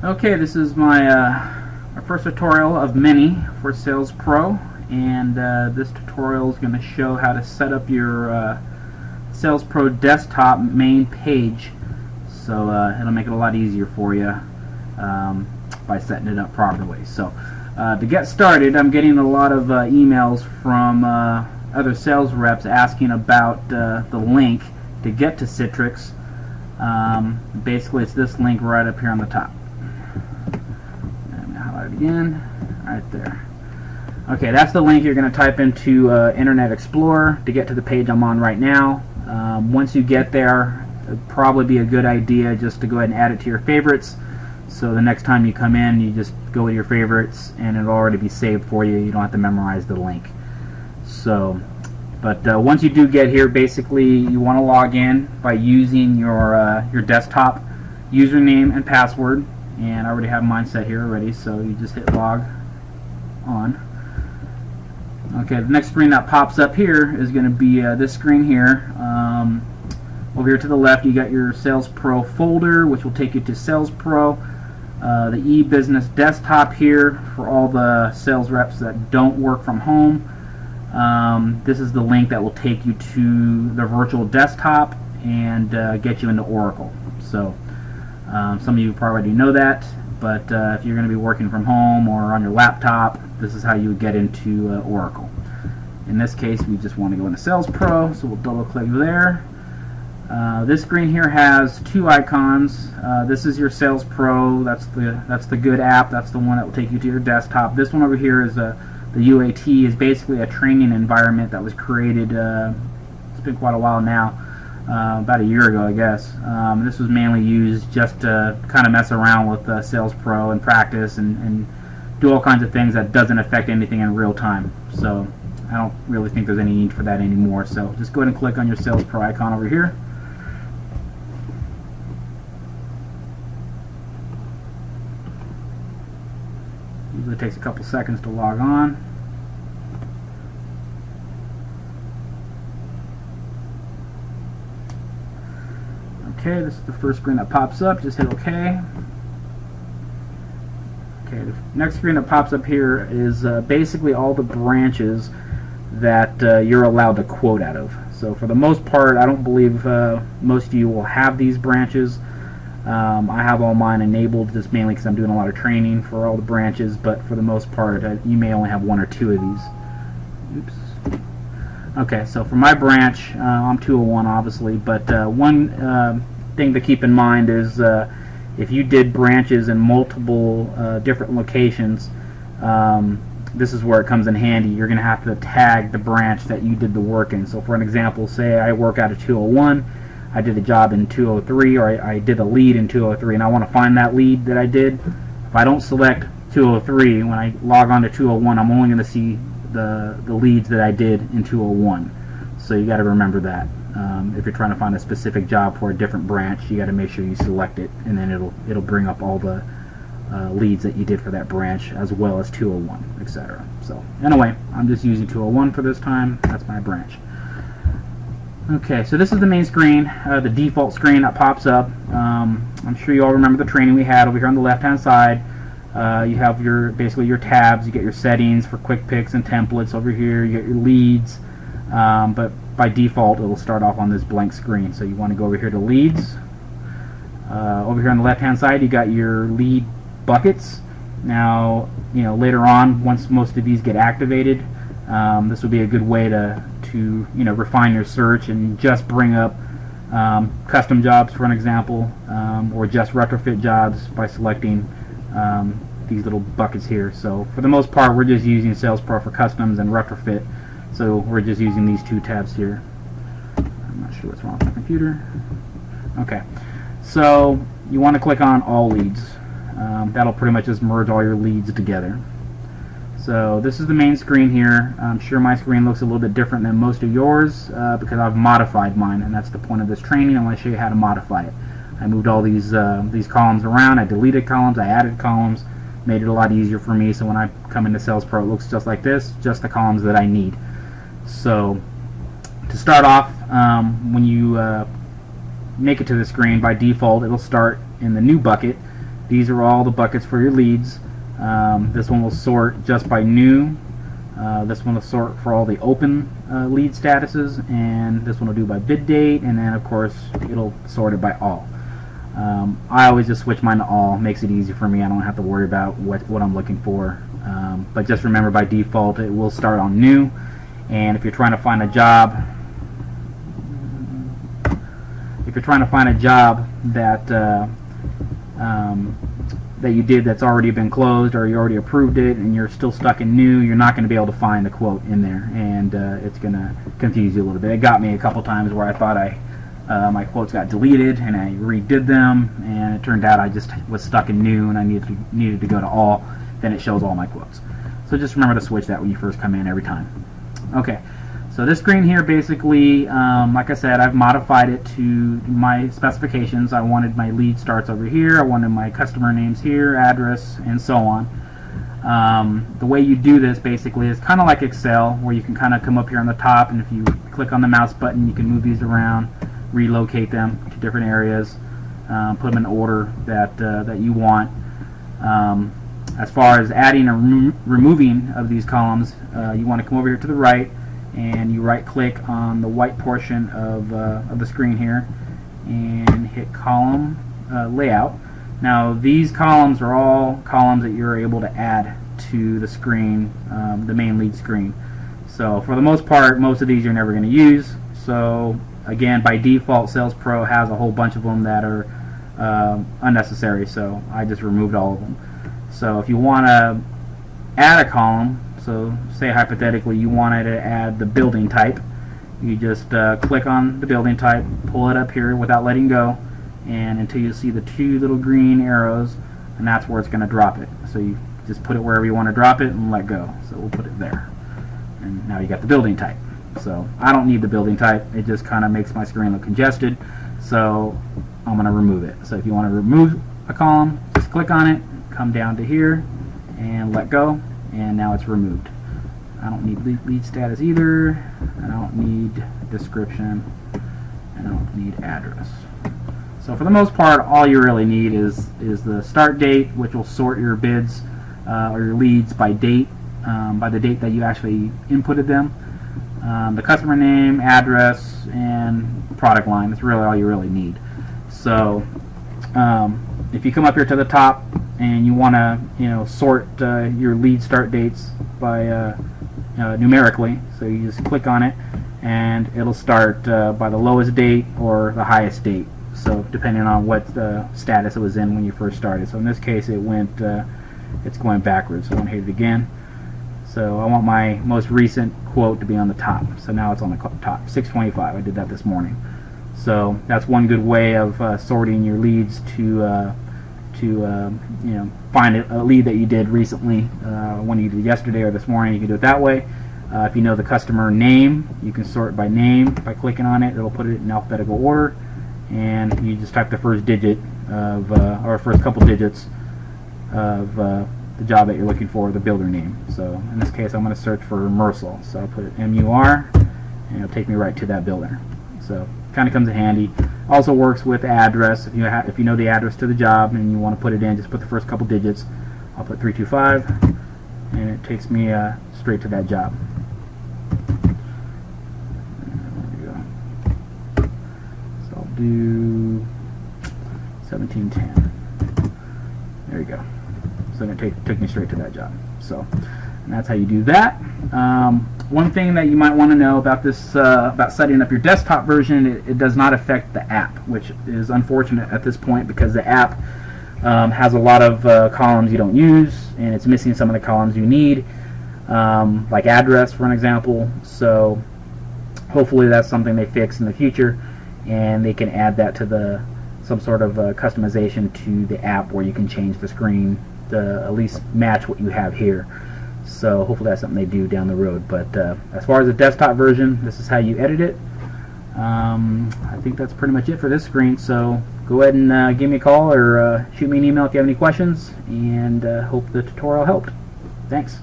Okay, this is my first tutorial of many for Salespro, and this tutorial is going to show how to set up your Salespro desktop main page. So it'll make it a lot easier for you by setting it up properly. So to get started, I'm getting a lot of emails from other sales reps asking about the link to get to Citrix. Basically, it's this link right up here on the top. Again, right there. Okay, that's the link you're going to type into Internet Explorer to get to the page I'm on right now. Once you get there, it'd probably be a good idea just to go ahead and add it to your favorites. So the next time you come in, you just go with your favorites, and it'll already be saved for you. You don't have to memorize the link. So, but once you do get here, basically you want to log in by using your desktop username and password. And I already have mine set here already, so you just hit log on. Okay, the next screen that pops up here is going to be this screen here. Over here to the left, you got your Salespro folder, which will take you to Salespro. The e-business desktop here for all the sales reps that don't work from home. This is the link that will take you to the virtual desktop and get you into Oracle. So. Some of you probably already know that, but if you're going to be working from home or on your laptop, this is how you would get into Oracle. In this case, we just want to go into Salespro, so we'll double click there. This screen here has two icons. This is your Salespro. That's the good app. That's the one that will take you to your desktop. This one over here is the UAT, is basically a training environment that was created. It's been quite a while now. About a year ago, I guess. This was mainly used just to kind of mess around with Salespro and practice and do all kinds of things that doesn't affect anything in real time. So I don't really think there's any need for that anymore. So just go ahead and click on your Salespro icon over here. Usually takes a couple seconds to log on. Okay, this is the first screen that pops up. Just hit OK. Okay, the next screen that pops up here is basically all the branches that you're allowed to quote out of. So for the most part, I don't believe most of you will have these branches. I have all mine enabled just mainly because I'm doing a lot of training for all the branches, but for the most part, you may only have one or two of these. Oops. Okay, so for my branch, I'm 201 obviously, but one thing to keep in mind is if you did branches in multiple different locations, this is where it comes in handy. You're going to have to tag the branch that you did the work in. So for an example, say I work out of 201, I did a job in 203, or I did a lead in 203, and I want to find that lead that I did. If I don't select 203, when I log on to 201, I'm only going to see the leads that I did in 201. So you got to remember that. If you're trying to find a specific job for a different branch, you got to make sure you select it, and then it'll bring up all the leads that you did for that branch, as well as 201, etc. So anyway, I'm just using 201 for this time. That's my branch. Okay, so this is the main screen, the default screen that pops up. I'm sure you all remember the training we had over here on the left-hand side. You have basically your tabs. You get your settings for quick picks and templates over here. You get your leads, but by default it'll start off on this blank screen. So you want to go over here to leads. Over here on the left-hand side, you got your lead buckets. Now, later on, once most of these get activated, this will be a good way to refine your search and just bring up custom jobs, for an example, or just retrofit jobs by selecting these little buckets here. So for the most part, we're just using Salespro for customs and retrofit, so we're just using these two tabs here. I'm not sure what's wrong with my computer. Okay, so you want to click on all leads. That'll pretty much just merge all your leads together. So this is the main screen here. I'm sure my screen looks a little bit different than most of yours because I've modified mine, and that's the point of this training. I want to show you how to modify it. I moved all these columns around. I deleted columns. I added columns. Made it a lot easier for me. So when I come into Salespro, it looks just like this, just the columns that I need. So to start off, when you make it to the screen, by default, it'll start in the new bucket. these are all the buckets for your leads. This one will sort just by new. This one will sort for all the open lead statuses, and this one will do by bid date, and then of course it'll sort it by all. I always just switch mine to all. Makes it easy for me. I don't have to worry about what I'm looking for. But just remember, by default it will start on new. And if you're trying to find a job, that that you did that's already been closed, or you already approved it and you're still stuck in new, you're not going to be able to find the quote in there, and it's going to confuse you a little bit. It got me a couple times where I thought my quotes got deleted and I redid them, and it turned out I just was stuck in new and I needed to go to all. Then it shows all my quotes. So just remember to switch that when you first come in every time. Okay, so this screen here basically, like I said, I've modified it to my specifications. I wanted my lead starts over here, I wanted my customer names here, address, and so on. The way you do this basically is kind of like Excel, where you can kind of come up here on the top, and if you click on the mouse button you can move these around, relocate them to different areas, put them in order that you want. As far as adding or removing of these columns, you want to come over here to the right, and you right click on the white portion of the screen here and hit column layout. Now these columns are all columns that you're able to add to the screen, the main lead screen. So for the most part, most of these you're never going to use. So again, by default, Salespro has a whole bunch of them that are unnecessary, so I just removed all of them. So if you want to add a column, so say hypothetically you wanted to add the building type, you just click on the building type, pull it up here without letting go, and until you see the two little green arrows, and that's where it's going to drop it. So you just put it wherever you want to drop it and let go. So we'll put it there. And now you got the building type. So I don't need the building type, it just kind of makes my screen look congested, so I'm going to remove it. So if you want to remove a column, just click on it, come down to here and let go, and now it's removed. I don't need lead status either, I don't need description, and I don't need address. So for the most part, all you really need is the start date, which will sort your bids or your leads by date, by the date that you actually inputted them. The customer name, address, and product line. That's really all you really need. So if you come up here to the top and you want to sort your lead start dates by numerically, so you just click on it and it'll start by the lowest date or the highest date, so depending on what status it was in when you first started. So in this case it's going backwards, so I want to hit it again. So I want my most recent quote to be on the top, so now it's on the top, 625. I did that this morning. So that's one good way of sorting your leads to find a lead that you did recently, when you did yesterday or this morning. You can do it that way. If you know the customer name, you can sort by name by clicking on it. It'll put it in alphabetical order, and you just type the first digit of or first couple digits of the job that you're looking for, the builder name. So in this case I'm going to search for Mersal, so I'll put it M-U-R, and it'll take me right to that builder. So kind of comes in handy. Also works with address. If you know the address to the job and you want to put it in, just put the first couple digits. I'll put 325, and it takes me straight to that job. There we go. So I'll do 1710. There you go. So then it took me straight to that job. So, and that's how you do that. One thing that you might want to know about this, about setting up your desktop version, it does not affect the app, which is unfortunate at this point, because the app has a lot of columns you don't use, and it's missing some of the columns you need, like address, for an example. So hopefully that's something they fix in the future, and they can add that to some sort of customization to the app, where you can change the screen to at least match what you have here. So hopefully that's something they do down the road. But as far as the desktop version, this is how you edit it. I think that's pretty much it for this screen. So go ahead and give me a call or shoot me an email if you have any questions, and hope the tutorial helped. Thanks.